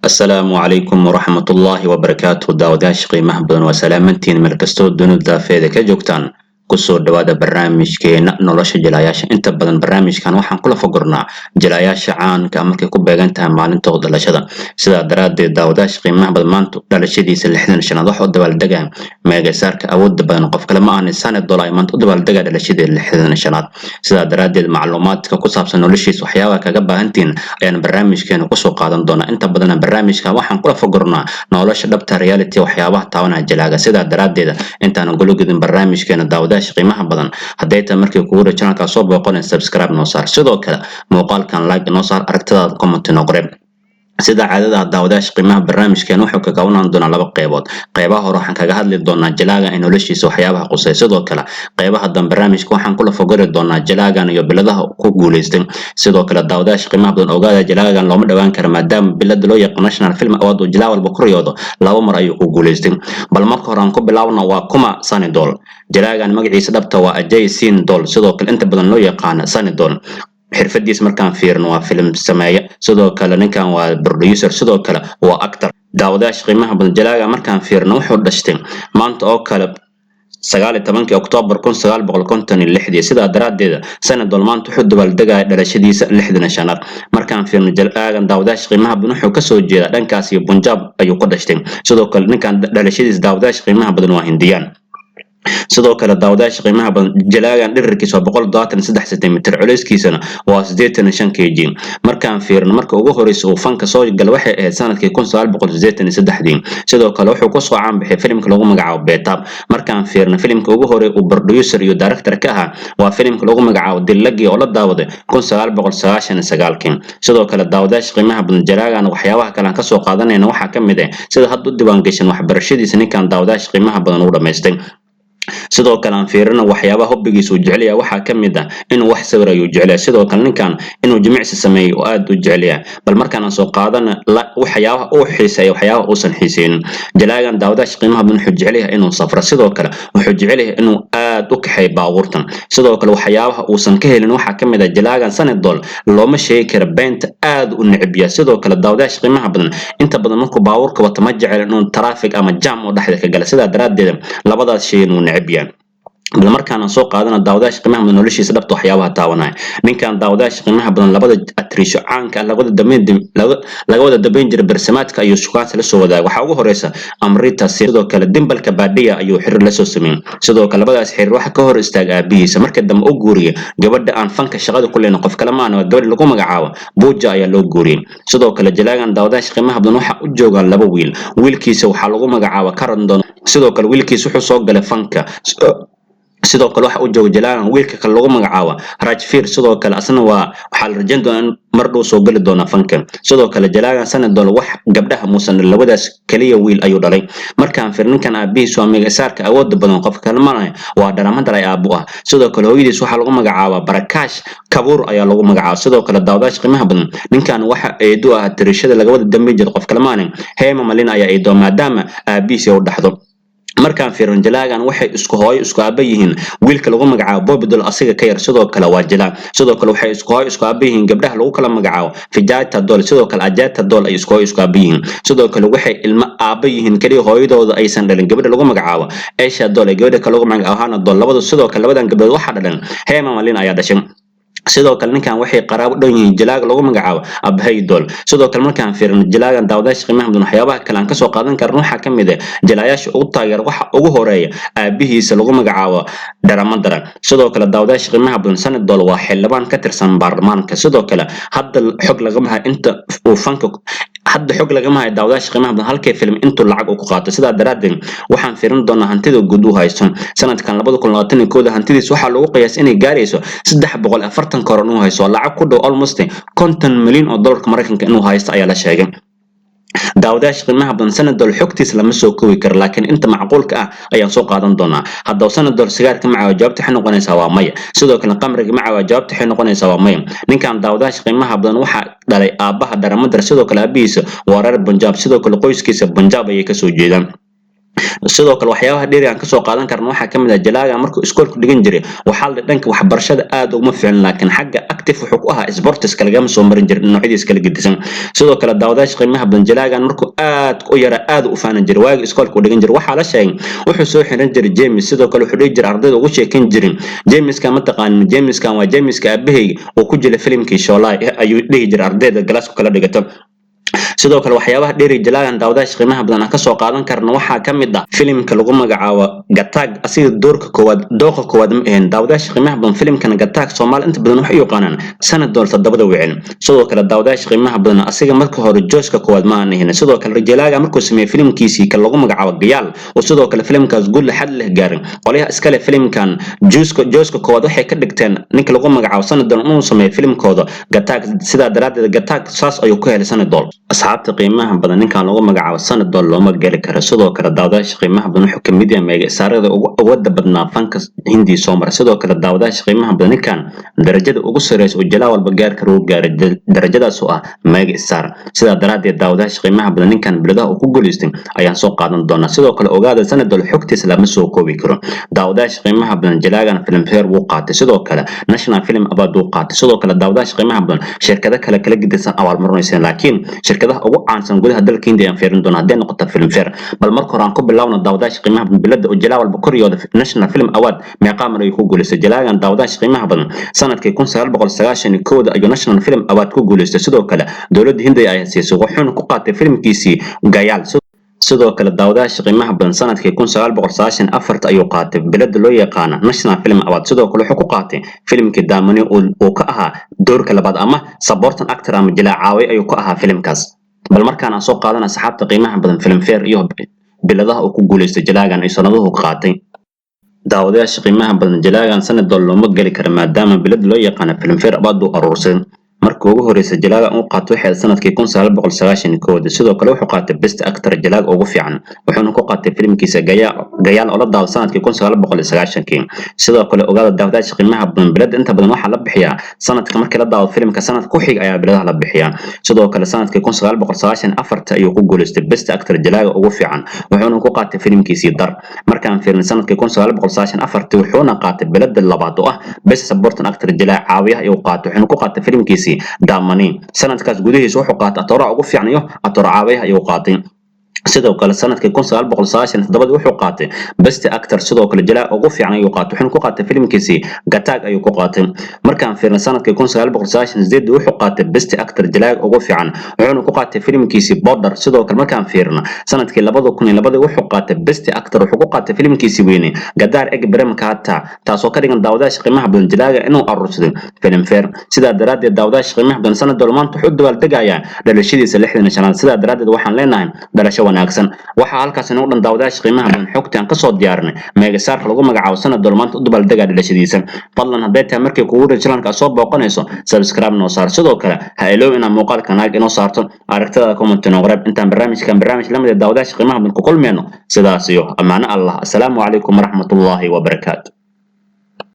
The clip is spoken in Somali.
السلام عليكم ورحمة الله وبركاته داوداش قيمة بدن وسلامتين ملكستو دون دافيدا كجوكتان kusoo dhawaada barnaamijkeena nolosha jilayaasha inta badan barnaamijkan waxaan kula fogornaa jilayaasha caanka markay ku beegan tahay maalintooda dhalashada sidaa daraadeed daawadaasha qiimaha badan maanta dhalashadiisa 65 wax u dabaaldegaan meegasaarka awoodda badan qof kale ma aan sanad dollar maanta u dabaaldegaa dhalashadiisa 65 sidaa daraadeed macluumaadka ku saabsan noloshiisa waxyaabaha kaga baahantiin ayaan barnaamijkeena kusoo qaadan doonaa inta badan barnaamijkan waxaan kula fogornaa nolosha dhabta reality waxyaabaha taabanaya jilaaga sidaa daraadeed intaan gulugudin barnaamijkeena daawada qiimaha badan haday ta markii kugu hore channelka soo booqon subscribe noo saar sidoo kale muuqaalkan like noo saar aragtidaada comment noo qor sida caadada daawadaasha qiimaha barnaamijkeena wuxuu ka kooban doonaa laba qaybood qaybaha hore waxaan kaga hadli doonaa jalaaga in noloshiisa waxyaabaha qusay sidoo kale qaybaha dan barnaamijka waxaan kula fogori doonaa jalaagan iyo biladaha ku guuleystay sidoo kale daawadaasha qiimaha badan ogaada jalaagan looma dhawaan karo maadaama bilada loo yaqaan National Film Award oo jalaa walba koriyoodo laba mar ayuu ku guuleystay bal marka hore aan ku bilaabno waa kuma Sanidol jalaagan magaciisa dhabta waa Ajay Sindol sidoo kale inta badan loo yaqaan Sanidol xirfadiis markaan fiirno waa film sameeya sidoo kale ninkan waa producer sidoo kale waa actor daawadaasha qiimaha badan jalaaga markaan fiirno wuxuu dhashtay maanta oo kale 19 Oktoobar 1956 sida daraadeed Sanidol maanta wuxuu dabaaldegaa dhalashadiisa 65 markaan fiirno jalaagan daawadaasha qiimaha badan wuxuu ka soo jeedaa dhankaas iyo Punjab ayuu ku dhashtay sidoo kale ninkan dhalashadiisa daawadaasha qiimaha badan waa Hindiyaan sidoo kale daawadaasha qiimaha badan jalaagan dhirirkiisa 123 cm culeyskiisana waa 85 kg markaan fiirno marka ugu horeysa uu fanka soo gal waxay ahayd sanadkii 1983 sidoo kale wuxuu ku soo caan baxay filimka lagu magacaabo Betab markaan fiirno filimka ugu horeey uu producer iyo director ka ahaa waa filimka lagu magacaabo Dillagi oo la daawaday 1999 sidoo kale daawadaasha qiimaha badan jalaagan waxyaabaha kale ka soo qaadanayna waxa kamid ah sida hadda u diiwaan gashan waxbarashadiisa ninkan daawadaasha qiimaha badan uu dhameystay sidoo kale aan fiirino waxyaabaha hobbigiisa uu jecel yahay waxa kamid ah inuu wax sawir ayuu jecel yahay sidoo kale ninkan inuu jimicsi sameeyo oo aad u jecel yahay bal markaan aan soo qaadana waxyaabaha uu xiiseeyo waxyaabaha uusan xiiseenin jalaagan daawadaasha qiimaha badan wuxuu jecel yahay inuu safro sidoo kale wuxuu jecel yahay inuu aad u kaxeeyo baabuurtan sidoo kale waxyaabaha uusan ka helin waxa kamid ah jalaagan Sanidol looma sheegi karo beenta aad u necbiya sidoo kale daawadaasha qiimaha badan inta badan markuu baabuurka wato ma jecel inuu traffic ama jam oo dhaxda ka gala sida daraadeed labadaas shay inuu necbiya bal markaan soo qaadana daawadaasha qiimaha badan noloshiisa dhabta waxyaabaha taabanaya ninkan daawadaasha qiimaha badan labada atrisho caanka laga wada dambeyn jiray barnaamijka ayuu suuqaanta la soo wadaagay waxa ugu horeysa Amrita sidoo kale Dimbalka Baadiya ayuu xiriir la soo sameeyay sidoo kale labadaas xiriir waxa ka hor istaag aabihiisa markii dambe uu guuriyay gabadha aan fanka shaqada ku leeyahay qof kale ma aan gabadh lagu magacaabo Buja ayaa loo guuriyay sidoo kale jalaagan daawadaasha qiimaha badan waxa u jooga laba wiilkiisa waxa lagu magacaabo Karandon sidoo kale wiilkiisa wuxuu soo galay fanka sidoo kale waxa uu joogo jalaagan wiilka kale lagu magacaabo Rajfir sidoo kale asna waxa la rajayn doonaa mar dhow soo gali doona fanka sidoo kale jalaagan Sanidol wax gabdhaha muusan labadaas kaliya wiil ayuu dhalay markaan fiirninkan aabihiis waa meegasaarka awoodda badan qof kale ma waa dharaamada ay aabo ah sidoo kale hooyadiis waxa lagu magacaabo Barakash Kapoor ayaa lagu magacaabo sidoo kale daawadaasha qiimaha badan ninkan waxa eedo ah tirishada laga wada dambeyn jiray qof kale ma Hema Malini ayaa eedo maadaama aabihiis uu dhaxdo markaan fiirin jalaagan waxay isku hooyo isku aaba yihiin wiilka lagu magacaabo Bobidol asiga ka yar sidoo kale waa jalaan sidoo kale waxay isku hooyo isku aaba yihiin gabdhaha lagu kala magacaabo Fijata Dol sidoo kale Ajata Dol ay isku hooyo isku aaba yihiin sidoo kale waxay ilma aaba yihiin kaliya hooyadooda aysan dhalin gabadha lagu magacaabo Aisha Dol gabadha kale lagu magacaabo Hana Dol labadu sidoo kale labadan gabdhood waxa dhalan Hema Malini ayaa dhashay sidoo kale ninkan waxay qaraabo dhow yihiin jalaaga lagu magacaabo Abhay Dol sidoo kale markaan fiirno jalaagan daawadaasha qiimaha badan waxyaabaha kale aan ka soo qaadan karno waxa kamid ah jalaayaasha ugu taageer waxa ugu horeeya aabihiisa lagu magacaabo Dharamadara sidoo kale daawadaasha qiimaha badan Sanidol waa xildhibaan ka tirsan baarlamaanka sidoo kale hadda xog laga maha inta uu fanka hadda xog laga mahay daawadaasha qiimaha badan halkay film intuu lacag u qaato sida daraadeed waxaan fiirin doonaa hantida guud u haysto sanadkan 2021 hantidiisa waxa lagu qiyaas inay gaarayso 340 koron uu haysto lacag ku dhow almost 50 milyan oo dollarka Mareykanka inuu haysto ayaa la sheegay daawadaasha qiimaha badan Sanidol xogtiisa lama soo koobi karo laakiin inta macquulka ah ayaan soo qaadan doonaa hadda Sanidol sigaarka macaa jawaabta waxay noqonaysaa waa maya sidoo kale qamriga macaa jawaabta waxay noqonaysaa waa maya ninkan daawadaasha qiimaha badan waxa dhalay aabaha Dharamadar sidoo kale aabihiisa waa reer Punjab sidoo kale qoyskiisa Punjab ayay ka soo jeedaan sidoo kale waxyaabaha dheeri aan ka soo qaadan karno waxaa ka mid ah jalaaga markuu iskoolku dhigan jiray waxaa la dhanka waxbarashada aad uma fiicin laakiin xagga active wuxuu ku ahaa sportiska lagama soo marin jirin noocyadiisa kala gedisan sidoo kale daawadayaasha qiimaha badan jalaagan markuu aad u yara aad u faanan jiray waagi iskoolku dhigan jiray waxaa la sheegay wuxuu soo xiran jiray James sidoo kale wuxuu dhihi jiray ardayda ugu sheekan jirin Jameskan ma taqaan Jameskan waa Jameska aabahey oo ku jilay filimkii Shoolay ayuu dhihi jiray ardayda galaaska kala dhigato sidoo kale waxyaabaha dheeri jalaagan daawadayaasha qiimaha badan aan ka soo qaadan karno waxaa ka mid ah filimka lagu magacaabo Gataag asiga dooqa koowaad ma ahayn daawadayaasha qiimaha badan filimkan Gataag Soomaali inta badan waxay yaqaanaan sanad dool todobada wicin sidoo kale daawadayaasha qiimaha badan asiga markii hore jooska koowaad ma ahayn sidoo kale jalaaga markuu sameeyay filimkiisii ka lagu magacaabo Gayaal oo sidoo kale filimkaas guul xad leh gaarin qoliyaha iskale filimkan jooska koowaad waxay ka dhigteen ninka lagu magacaabo sanad dool inuu sameeyo filimkooda Gataag sida daraadeed Gataag saas ayuu ku helay sanad dool asxaabta qiimaha badan ninkan lagu magacaabo sanad dool looma gali karo sidoo kale daawadayaasha qiimaha badan wuxuu kamid yahay meega saarada ugu awooda badnaa fanka Hindi Soomaali sidoo kale daawadayaasha qiimaha badan ninkan darajada ugu sareysa oo jalaa walba gaar karo gaaray darajadaas oo ah meega saar sida daraadeed daawadayaasha qiimaha badan ninkan biladaha uu ku guuleystay ayaan soo qaadan doonaa sidoo kale ogaada sanad dool xogtiisa lama soo koobi karo daawadayaasha qiimaha badan jalaagan filmfare wuu qaatay sidoo kale National Film Award wuu qaatay sidoo kale daawadayaasha qiimaha badan shirkado kala gedisan awaal marinaysan laakiin shirkadaha ugu caansan gudaha dalka Hindiya aan fiirin doona hadday noqoto filmfare bal marka hore aan ku bilaawno daawadayaasha qiimaha badan bilada oo jalaa walba koriyooda National Film Award meeqa mar ay ku guuleystay jalaagan daawadayaasha qiimaha badan sanadkii 1991 ayuu National Film Award ku guuleystay sidoo kale dawladda Hindiya ay siisay wuxuuna ku qaatay filimkiisii Gayaal sidoo kale daawadayaasha qiimaha badan sanadkii 1994 ayuu qaatay bilada loo yaqaan National Film Award sidoo kale wuxuu ku qaatay filimkii Daamani oo ka ahaa doorka labaad ama supporting actor ama jalaa caawi ayuu ka ahaa filimkaas bal markaan aan soo qaadana asxaabta qiimaha badan filmfare iyo biladaha uu ku guuleystay jalaagan ay sanaduhu qaatay daawadayaasha qiimaha badan jalaagan sanad dool looma gali karo maadaama bilada loo yaqaan filmfare abaad u aruursan markii ugu horeysay jalaaga uu qaatay waxay sanadkii 1991 sidoo kale wuxuu qaatay best actor jalaaga ugu fiican wuxuuna ku qaatay filimkiisa Gayaal oo la daawaday sanadkii 1990 sidoo kale ogaada daawadayaasha qiimaha badan bilada inta badan waxa la bixiyaa sanadka markii la daawado filimka sanad ku xig ayaa biladaha la bixiyaa sidoo kale sanadkii 1994 ayuu ku guuleystay best actor jalaaga ugu fiican wuxuuna ku qaatay filimkiisa Dar markaan fiirnay sanadkii 1994 wuxuuna qaatay bilada labaad oo ah best supporting actor jalaaga caawiyaha ayuu qaatay wuxuuna ku qaatay filimkiisa Daamani sanadkaas gudihiisa wuxuu qaatay atoora ugu fiican iyo atoora caawiyaha ayuu qaatay sidoo kale sanadkii 1997 wuxuu qaatay best actor sidoo kale jalaa ugu fiican ayuu qaatay wuxuu ku qaatay filimkiisii Gataag ayuu ku qaatay markaan fiirnay sanadkii 1998 wuxuu qaatay best actor jalaa ugu fiican wuxuuna ku qaatay filimkiisii Border sidoo kale markaan fiirnay sanadkii 2002 wuxuu qaatay best actor wuxuu ku qaatay filimkiisii Weyne Gadaar Eg Brem Kaata taasoo ka dhigan daawadayaasha qiimaha badan jalaaga inuu aruursaday filmfare sida daraadeed daawadayaasha qiimaha badan sanad dool maanta wuxuu dabaal degayaa dhalashadiisa 65 sida daraadeed waxaan leenahay dhalasho wanaagsan waxa halkaas inuu dhan daawadayaasha qiimaha badan xogta aan ka soo diyaarinay meega saar lagu magacaabo sanad dool maanta u dabaal degaa dhalashadiisa fadlan hadday tahay markii kugu channelka soo booqanayso subscribe noo saar sidoo kale ha iloow inaad muuqaalka naag inoo saarto aragtida comment inoo qorab intaan barnaamij lamid daawadayaasha qiimaha badan ku kulmeyno sidaas iyo amaana Allah assalaamu calaykum waraxmatullaahi wabarakaatuh